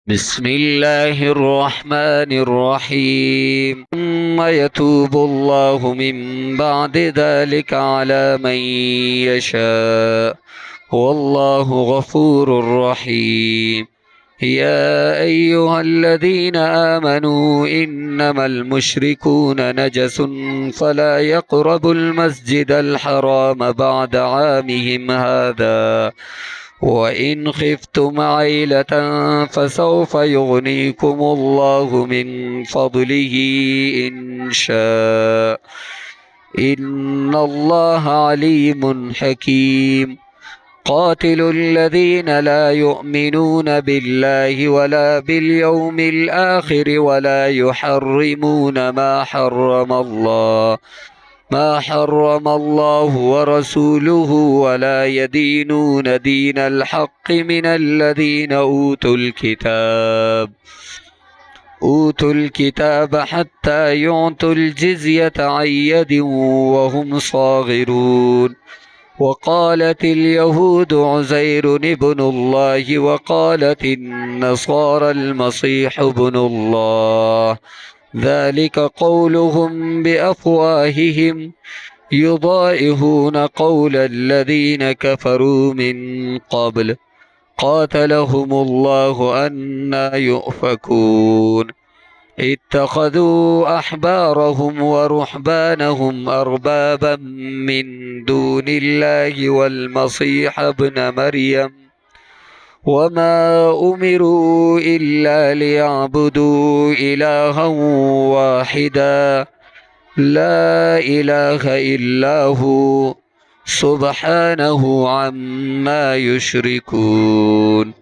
بسم الله الرحمن الرحيم ثم يتوب الله من بعد ذلك على من يشاء والله غفور رحيم. يا أيها الذين آمنوا إنما المشركون نجس فلا يقربوا المسجد الحرام بعد عامهم هذا وإن خفتم عيلة فسوف يغنيكم الله من فضله إن شاء إن الله عليم حكيم. قاتلوا الذين لا يؤمنون بالله ولا باليوم الآخر ولا يحرمون ما حرم الله ورسوله ولا يدينون دين الحق من الذين أوتوا الكتاب حتى يعطوا الجزية عن يد وهم صاغرون. وقالت اليهود عزير ابن الله وقالت النصارى المسيح ابن الله ذلك قولهم بأفواههم يضائهون قول الذين كفروا من قبل قاتلهم الله أنى يؤفكون. اتخذوا أحبارهم ورهبانهم أربابا من دون الله والمسيح ابن مريم وما أمروا إلا ليعبدوا إلها واحدا لا إله إلا هو سبحانه عما يشركون.